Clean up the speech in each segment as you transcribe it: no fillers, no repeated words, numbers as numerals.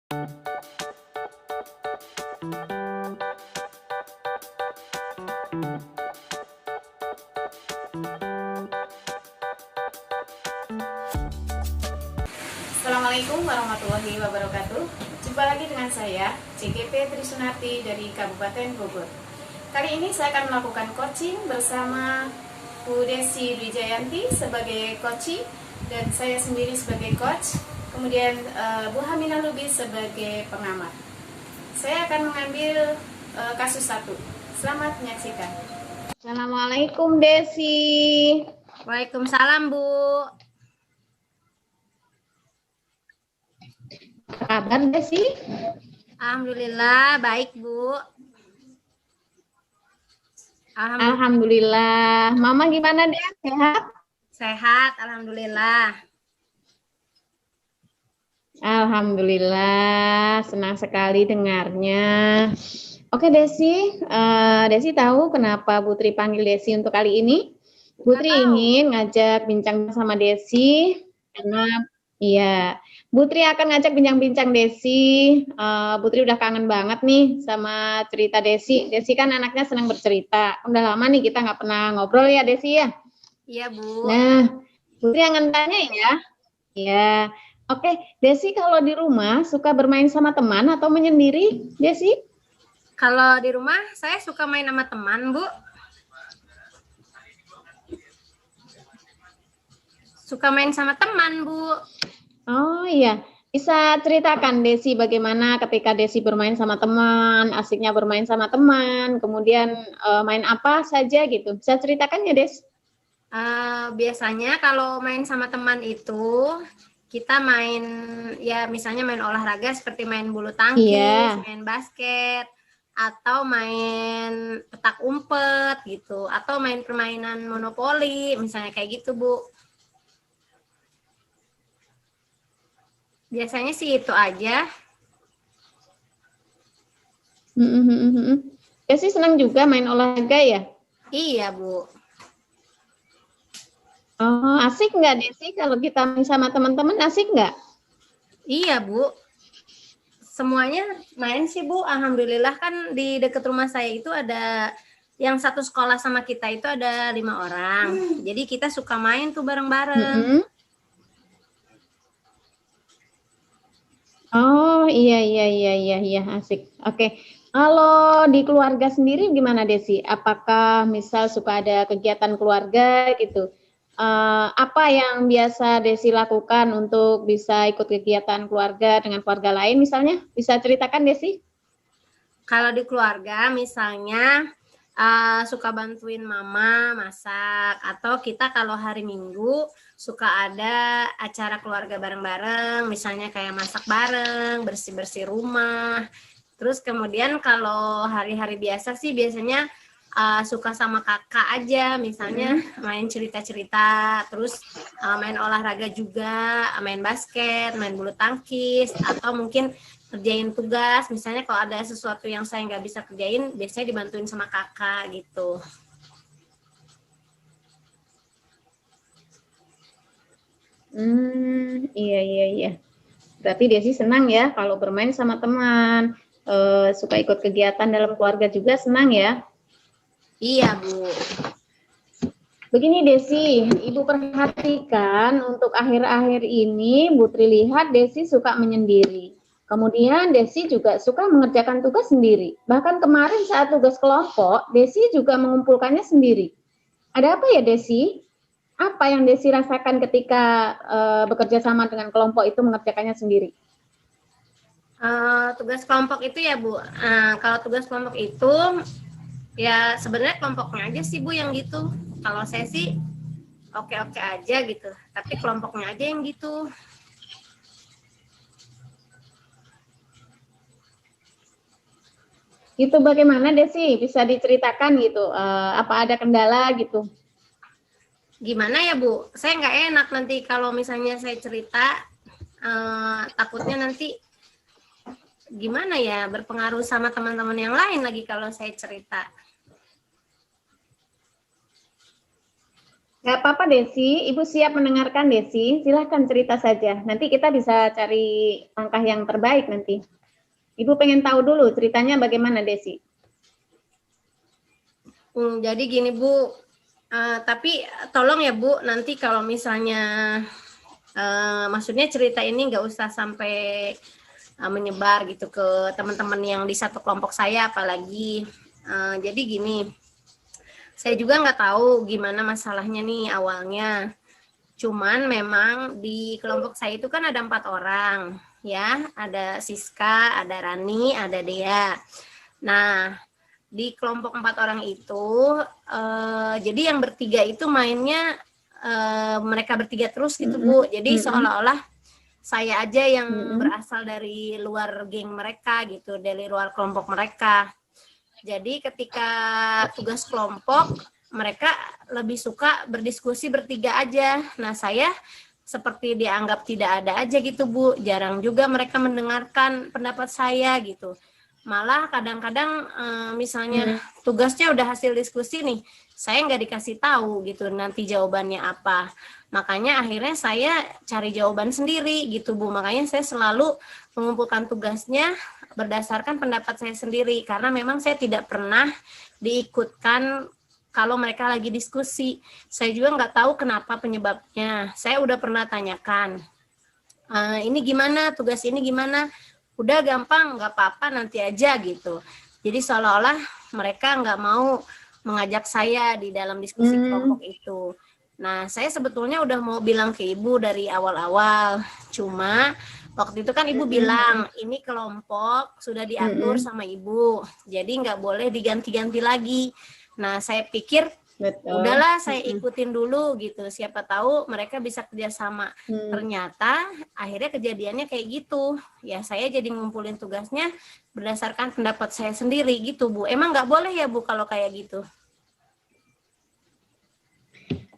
Assalamualaikum warahmatullahi wabarakatuh. Jumpa lagi dengan saya, CGP Trisunarti dari Kabupaten Bogor. Kali ini saya akan melakukan coaching bersama Bu Desi Wijayanti sebagai coach dan saya sendiri sebagai coach. Kemudian Bu Hamina Lubis sebagai pengamat. Saya akan mengambil kasus 1. Selamat menyaksikan. Assalamualaikum Desi. Waalaikumsalam Bu. Apa kabar Desi? Alhamdulillah baik Bu. Alhamdulillah. Mama gimana deh? Sehat? Sehat, alhamdulillah. Alhamdulillah, senang sekali dengarnya. Oke Desi, Desi tahu kenapa Putri panggil Desi untuk kali ini? Putri ingin ngajak bincang sama Desi karena iya, Putri akan ngajak bincang-bincang Desi. Putri udah kangen banget nih sama cerita Desi. Desi kan anaknya senang bercerita. Udah lama nih kita nggak pernah ngobrol ya Desi ya. Iya Bu. Nah, Putri akan tanya ya. Ya, oke. Desi kalau di rumah suka bermain sama teman atau menyendiri, Desi? Kalau di rumah saya suka main sama teman Bu. Suka main sama teman Bu. Oh iya, bisa ceritakan Desi bagaimana ketika Desi bermain sama teman, asiknya bermain sama teman, kemudian main apa saja gitu. Bisa ceritakan ya Des? Biasanya kalau main sama teman itu kita main ya misalnya main olahraga seperti main bulu tangkis, main basket, atau main petak umpet gitu, atau main permainan monopoli misalnya kayak gitu Bu. Biasanya sih itu aja. Desi senang juga main olahraga ya? Iya Bu. Oh, asik nggak Desi kalau kita main sama teman-teman, asik nggak? Iya Bu. Semuanya main sih Bu. Alhamdulillah kan di dekat rumah saya itu ada yang satu sekolah sama kita itu ada 5 orang. Jadi kita suka main tuh bareng-bareng. Oh iya asik. Oke. Kalau di keluarga sendiri gimana Desi? Apakah misal suka ada kegiatan keluarga gitu? Apa yang biasa Desi lakukan untuk bisa ikut kegiatan keluarga dengan keluarga lain misalnya? Bisa ceritakan Desi? Kalau di keluarga misalnya suka bantuin mama masak, atau kita kalau hari Minggu suka ada acara keluarga bareng-bareng, misalnya kayak masak bareng, bersih-bersih rumah. Terus kemudian kalau hari-hari biasa sih biasanya suka sama kakak aja, misalnya main cerita-cerita, terus main olahraga juga, main basket, main bulu tangkis, atau mungkin kerjain tugas. Misalnya kalau ada sesuatu yang saya nggak bisa kerjain, biasanya dibantuin sama kakak gitu. Iya. Berarti Desi senang ya kalau bermain sama teman, suka ikut kegiatan dalam keluarga juga senang ya? Iya Bu. Begini Desi, Ibu perhatikan untuk akhir-akhir ini Putri lihat Desi suka menyendiri. Kemudian Desi juga suka mengerjakan tugas sendiri. Bahkan kemarin saat tugas kelompok, Desi juga mengumpulkannya sendiri. Ada apa ya Desi? Apa yang Desi rasakan ketika bekerja sama dengan kelompok itu mengerjakannya sendiri? Tugas kelompok itu ya Bu. Kalau tugas kelompok itu ya sebenarnya kelompoknya aja sih Bu yang gitu. Kalau saya sih oke-oke aja gitu, tapi kelompoknya aja yang gitu. Itu bagaimana Desi? Bisa diceritakan gitu? Apa ada kendala gitu? Gimana ya Bu? Saya nggak enak nanti kalau misalnya saya cerita, takutnya nanti gimana ya, berpengaruh sama teman-teman yang lain lagi kalau saya cerita. Nggak apa-apa Desi, Ibu siap mendengarkan Desi. Silahkan cerita saja. Nanti kita bisa cari langkah yang terbaik nanti. Ibu pengen tahu dulu ceritanya bagaimana Desi. Jadi gini Bu, tapi tolong ya Bu, nanti kalau misalnya maksudnya cerita ini nggak usah sampai menyebar gitu ke teman-teman yang di satu kelompok saya, apalagi jadi gini, saya juga nggak tahu gimana masalahnya nih awalnya. Cuman memang di kelompok saya itu kan ada 4 orang, ya, ada Siska, ada Rani, ada Dea. Nah, di kelompok 4 orang itu, jadi yang bertiga itu mainnya mereka bertiga terus gitu Bu. Jadi seolah-olah saya aja yang berasal dari luar geng mereka gitu, dari luar kelompok mereka. Jadi ketika tugas kelompok, mereka lebih suka berdiskusi bertiga aja. Nah, saya seperti dianggap tidak ada aja gitu Bu. Jarang juga mereka mendengarkan pendapat saya gitu. Malah kadang-kadang misalnya tugasnya udah hasil diskusi nih, saya nggak dikasih tahu gitu nanti jawabannya apa. Makanya akhirnya saya cari jawaban sendiri gitu Bu. Makanya saya selalu mengumpulkan tugasnya berdasarkan pendapat saya sendiri, karena memang saya tidak pernah diikutkan kalau mereka lagi diskusi. Saya juga nggak tahu kenapa penyebabnya. Saya udah pernah tanyakan, ini gimana, tugas ini gimana, udah gampang, nggak apa-apa nanti aja gitu. Jadi seolah-olah mereka nggak mau mengajak saya di dalam diskusi kelompok itu. Nah, saya sebetulnya udah mau bilang ke Ibu dari awal-awal, cuma waktu itu kan Ibu bilang, ini kelompok sudah diatur sama Ibu, jadi nggak boleh diganti-ganti lagi. Nah, saya pikir, udahlah saya ikutin dulu gitu, siapa tahu mereka bisa kerjasama. Ternyata akhirnya kejadiannya kayak gitu. Ya, saya jadi ngumpulin tugasnya berdasarkan pendapat saya sendiri gitu, Bu. Emang nggak boleh ya, Bu, kalau kayak gitu?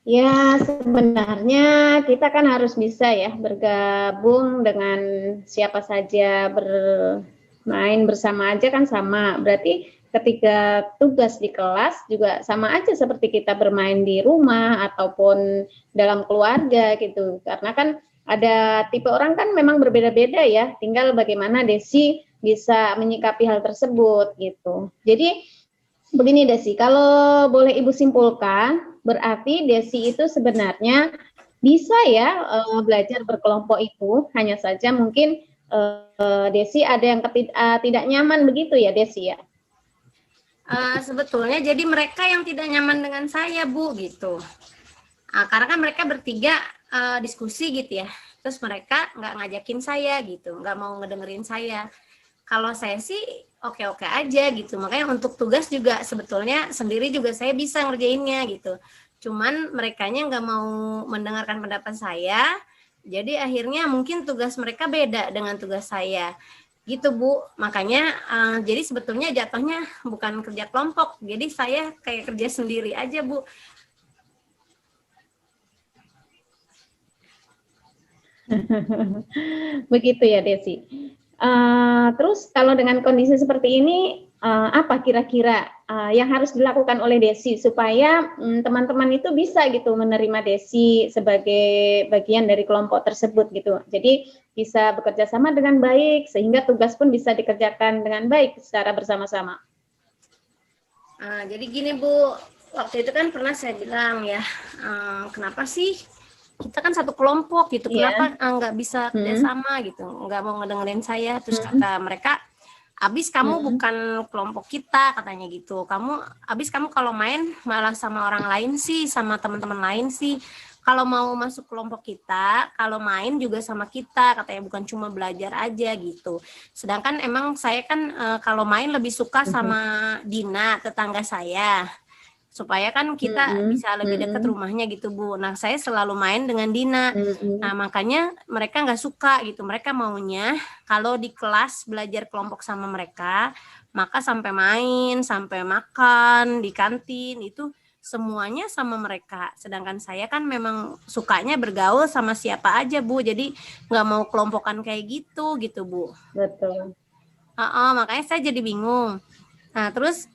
Ya, sebenarnya kita kan harus bisa ya bergabung dengan siapa saja, bermain bersama aja kan sama. Berarti ketika tugas di kelas juga sama aja seperti kita bermain di rumah ataupun dalam keluarga gitu. Karena kan ada tipe orang kan memang berbeda-beda ya. Tinggal bagaimana Desi bisa menyikapi hal tersebut gitu. Jadi begini Desi, kalau boleh Ibu simpulkan, berarti Desi itu sebenarnya bisa ya belajar berkelompok itu, hanya saja mungkin Desi ada yang tidak nyaman begitu ya Desi ya? Sebetulnya jadi mereka yang tidak nyaman dengan saya, Bu, gitu. Karena kan mereka bertiga diskusi gitu ya, terus mereka nggak ngajakin saya gitu, nggak mau ngedengerin saya. Kalau saya sih oke-oke aja gitu, makanya untuk tugas juga sebetulnya sendiri juga saya bisa ngerjainnya gitu. Cuman merekanya nggak mau mendengarkan pendapat saya, jadi akhirnya mungkin tugas mereka beda dengan tugas saya. Gitu Bu, makanya jadi sebetulnya jatuhnya bukan kerja kelompok, jadi saya kayak kerja sendiri aja Bu. Begitu ya Desi. Terus kalau dengan kondisi seperti ini, apa kira-kira yang harus dilakukan oleh Desi supaya teman-teman itu bisa gitu menerima Desi sebagai bagian dari kelompok tersebut gitu. Jadi bisa bekerja sama dengan baik sehingga tugas pun bisa dikerjakan dengan baik secara bersama-sama. Jadi gini Bu, waktu itu kan pernah saya bilang ya, kenapa sih kita kan satu kelompok gitu, kenapa nggak bisa kerjasama gitu, nggak mau ngedengerin saya. Terus kata mereka, abis kamu bukan kelompok kita katanya gitu, abis kamu kalau main malah sama orang lain sih, sama teman-teman lain sih, kalau mau masuk kelompok kita, kalau main juga sama kita katanya, bukan cuma belajar aja gitu. Sedangkan emang saya kan kalau main lebih suka sama Dina, tetangga saya, supaya kan kita bisa lebih dekat rumahnya gitu Bu. Nah, saya selalu main dengan Dina. Nah, makanya mereka nggak suka gitu. Mereka maunya kalau di kelas belajar kelompok sama mereka, maka sampai main, sampai makan di kantin itu semuanya sama mereka. Sedangkan saya kan memang sukanya bergaul sama siapa aja Bu. Jadi nggak mau kelompokan kayak gitu Bu. Betul. Makanya saya jadi bingung. Nah, terus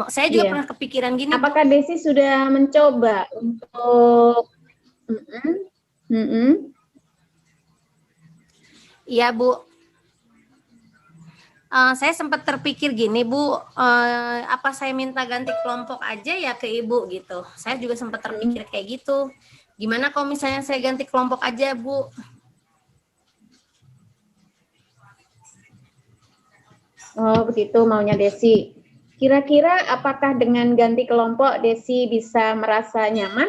Saya juga Iya. pernah kepikiran gini, Bu. Apakah Desi sudah mencoba untuk Iya, Bu. Saya sempat terpikir gini, Bu, apa saya minta ganti kelompok aja ya ke Ibu gitu. Saya juga sempat terpikir kayak gitu. Gimana kalau misalnya saya ganti kelompok aja, Bu? Oh, begitu maunya Desi. Kira-kira apakah dengan ganti kelompok Desi bisa merasa nyaman?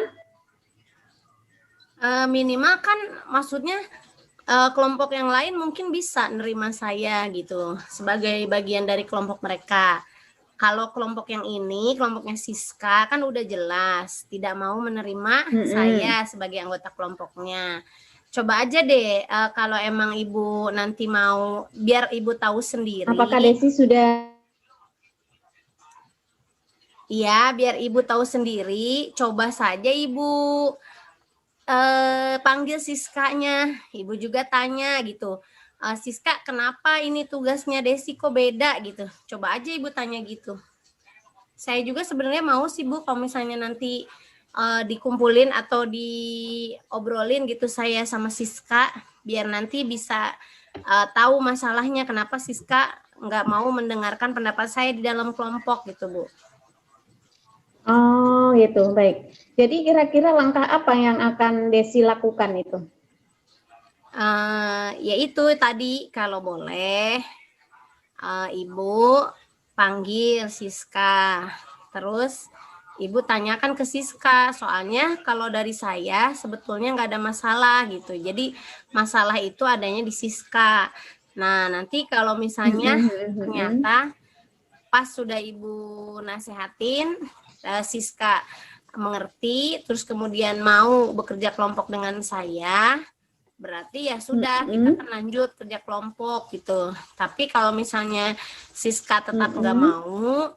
Minimal kan maksudnya kelompok yang lain mungkin bisa nerima saya gitu sebagai bagian dari kelompok mereka. Kalau kelompok yang ini, kelompoknya Siska kan udah jelas tidak mau menerima saya sebagai anggota kelompoknya. Coba aja deh kalau emang Ibu nanti mau, biar Ibu tahu sendiri. Apakah Desi sudah? Iya, biar Ibu tahu sendiri, coba saja Ibu panggil Siskanya, Ibu juga tanya gitu, Siska kenapa ini tugasnya Desi kok beda gitu, coba aja Ibu tanya gitu. Saya juga sebenarnya mau sih Bu kalau misalnya nanti dikumpulin atau diobrolin gitu saya sama Siska, biar nanti bisa tahu masalahnya kenapa Siska nggak mau mendengarkan pendapat saya di dalam kelompok gitu Bu. Oh, gitu. Baik. Jadi kira-kira langkah apa yang akan Desi lakukan itu? Yaitu tadi kalau boleh Ibu panggil Siska, terus Ibu tanyakan ke Siska, soalnya kalau dari saya sebetulnya nggak ada masalah gitu. Jadi masalah itu adanya di Siska. Nah nanti kalau misalnya ternyata pas sudah Ibu nasehatin, Siska mengerti, terus kemudian mau bekerja kelompok dengan saya, berarti ya sudah kita akan lanjut kerja kelompok gitu. Tapi kalau misalnya Siska tetap nggak mau,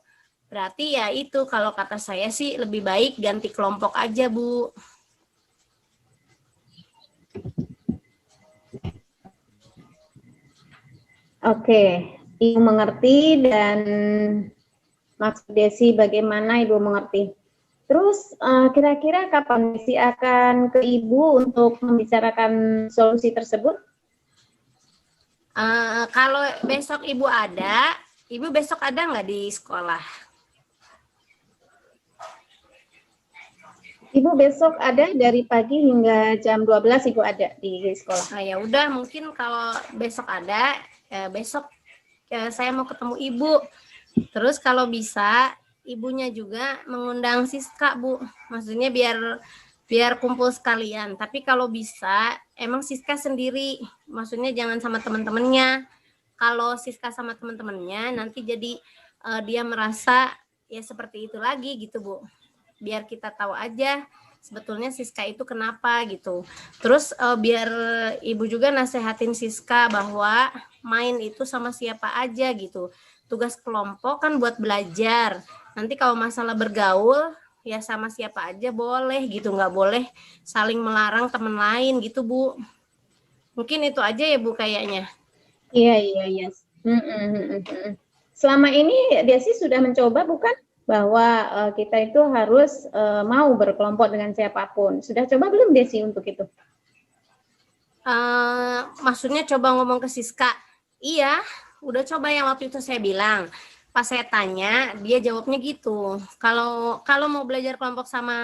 berarti ya itu kalau kata saya sih lebih baik ganti kelompok aja Bu. Oke, Ibu mengerti dan maksud Desi bagaimana Ibu mengerti. Terus kira-kira kapan Desi akan ke Ibu untuk membicarakan solusi tersebut? Kalau besok Ibu besok ada nggak di sekolah? Ibu besok ada dari pagi hingga jam 12 Ibu ada di sekolah. Ya udah, mungkin kalau besok ada, besok saya mau ketemu Ibu. Terus kalau bisa Ibunya juga mengundang Siska Bu, maksudnya biar kumpul sekalian. Tapi kalau bisa emang Siska sendiri, maksudnya jangan sama teman-temannya. Kalau Siska sama teman-temannya nanti jadi dia merasa ya seperti itu lagi gitu Bu. Biar kita tahu aja sebetulnya Siska itu kenapa gitu. Terus biar Ibu juga nasehatin Siska bahwa main itu sama siapa aja gitu. Tugas kelompok kan buat belajar. Nanti kalau masalah bergaul ya sama siapa aja boleh gitu, nggak boleh saling melarang teman lain gitu Bu. Mungkin itu aja ya Bu kayaknya. Iya. Selama ini Desi sudah mencoba bukan bahwa kita itu harus mau berkelompok dengan siapapun. Sudah coba belum Desi untuk itu? Maksudnya coba ngomong ke Siska. Iya, udah coba yang waktu itu saya bilang. Pas saya tanya, dia jawabnya gitu. Kalau mau belajar kelompok sama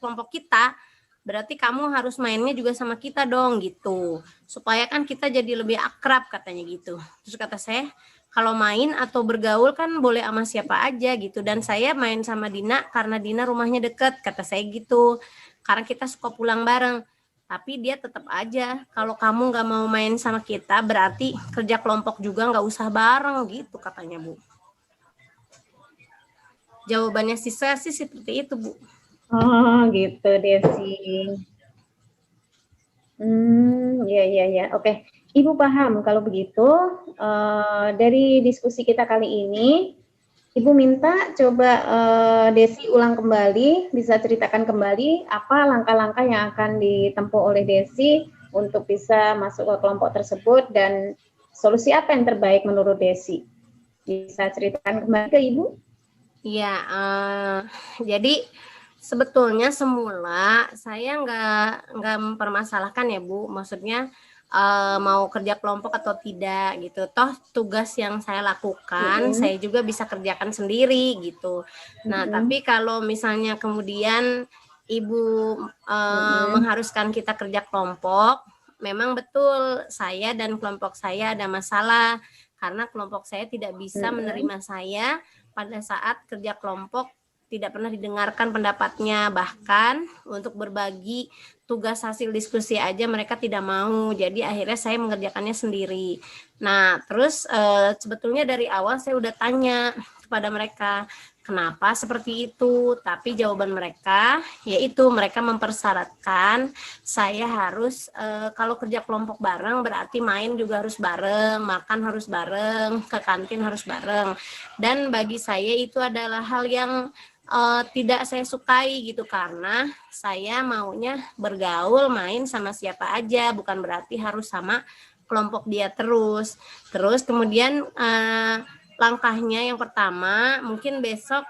kelompok kita, berarti kamu harus mainnya juga sama kita dong gitu. Supaya kan kita jadi lebih akrab katanya gitu. Terus kata saya, kalau main atau bergaul kan boleh sama siapa aja gitu. Dan saya main sama Dina karena Dina rumahnya deket, kata saya gitu. Karena kita suka pulang bareng. Tapi dia tetap aja, kalau kamu nggak mau main sama kita, berarti kerja kelompok juga nggak usah bareng gitu katanya Bu. Jawabannya sisa sih seperti itu Bu. Oh gitu Desi. Ya. Oke. Ibu paham kalau begitu. Dari diskusi kita kali ini, Ibu minta coba Desi ulang kembali, bisa ceritakan kembali apa langkah-langkah yang akan ditempuh oleh Desi untuk bisa masuk ke kelompok tersebut dan solusi apa yang terbaik menurut Desi. Bisa ceritakan kembali ke Ibu? Iya, jadi sebetulnya semula saya nggak mempermasalahkan ya Bu, maksudnya mau kerja kelompok atau tidak gitu. Toh tugas yang saya lakukan Mm-mm. saya juga bisa kerjakan sendiri gitu. Nah, Mm-mm. tapi kalau misalnya kemudian Ibu Mm-mm. mengharuskan kita kerja kelompok, memang betul saya dan kelompok saya ada masalah karena kelompok saya tidak bisa Mm-mm. menerima saya pada saat kerja kelompok, tidak pernah didengarkan pendapatnya, bahkan untuk berbagi tugas hasil diskusi aja mereka tidak mau. Jadi akhirnya saya mengerjakannya sendiri. Nah, terus sebetulnya dari awal saya udah tanya kepada mereka kenapa seperti itu, tapi jawaban mereka yaitu mereka mempersyaratkan saya harus kalau kerja kelompok bareng berarti main juga harus bareng, makan harus bareng, ke kantin harus bareng. Dan bagi saya itu adalah hal yang tidak saya sukai gitu, karena saya maunya bergaul main sama siapa aja, bukan berarti harus sama kelompok dia terus. Terus kemudian langkahnya yang pertama mungkin besok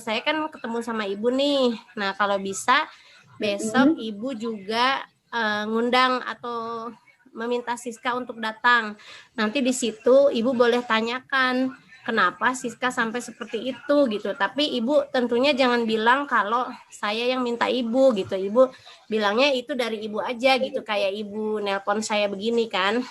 saya kan ketemu sama ibu nih. Nah, kalau bisa besok Mm-mm. ibu juga ngundang atau meminta Siska untuk datang. Nanti di situ ibu boleh tanyakan kenapa Siska sampai seperti itu gitu. Tapi ibu tentunya jangan bilang kalau saya yang minta ibu gitu. Ibu bilangnya itu dari ibu aja gitu, kayak ibu nelpon saya begini kan.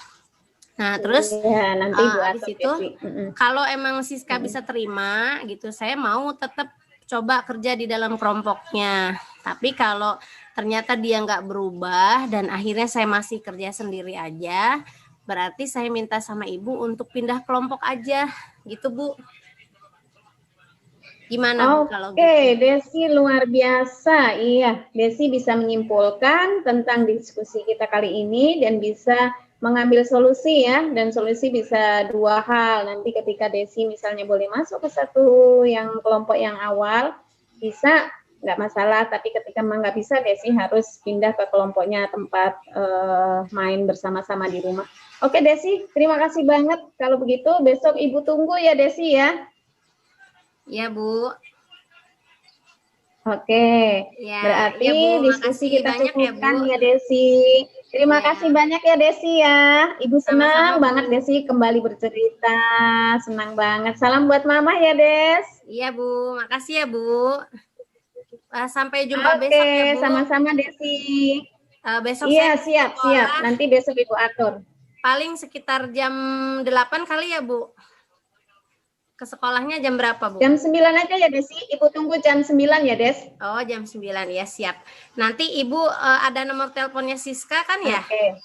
Nah, terus Iya, nanti Ibu habis atur itu Desi. Mm-mm. kalau emang Siska Mm-mm. bisa terima gitu, saya mau tetap coba kerja di dalam kelompoknya. Tapi kalau ternyata dia nggak berubah dan akhirnya saya masih kerja sendiri aja, berarti saya minta sama ibu untuk pindah kelompok aja, gitu Bu. Gimana Bu kalau gitu? Oke, Desi luar biasa. Iya, Desi bisa menyimpulkan tentang diskusi kita kali ini dan bisa mengambil solusi ya. Dan solusi bisa dua hal. Nanti ketika Desi misalnya boleh masuk ke satu yang kelompok yang awal, bisa nggak masalah. Tapi ketika memang nggak bisa, Desi harus pindah ke kelompoknya tempat main bersama-sama di rumah. Oke, Desi, terima kasih banget. Kalau begitu, besok Ibu tunggu ya, Desi ya. Ya Bu. Oke, Ya, ya berarti Bu, diskusi makasih kita banyak ya Bu. cukupkan ya Desi. Terima kasih Ya, banyak ya Desi ya. Ibu sama-sama senang Bu. banget Desi kembali bercerita. Senang banget. Salam buat Mama ya Des. Iya Bu, makasih ya Bu. Sampai jumpa Oke, besok ya Bu. sama-sama Desi. Besok Iya, saya ke siap, siap. sekolah Nanti besok Ibu atur. paling sekitar jam 8 kali ya Bu. Ke sekolahnya jam berapa Bu? Jam 9 aja ya Desi. Ibu tunggu jam 9 ya Des. Oh, jam 9 ya, siap. Nanti Ibu ada nomor teleponnya Siska kan ya? Oke.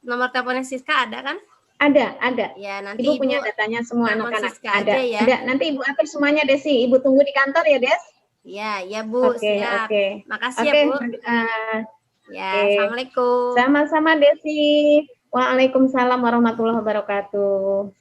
Nomor teleponnya Siska ada kan? Ada. Ya, nanti Ibu Ibu punya datanya semua telepon anak-anak. Siska aja ya. Ada. Nanti Ibu atur semuanya Desi. Ibu tunggu di kantor ya Des. Ya, ya Bu, Oke, siap. oke. Makasih ya Oke, Bu. Ya, oke. Assalamualaikum. Sama-sama Desi. Waalaikumsalam warahmatullahi wabarakatuh.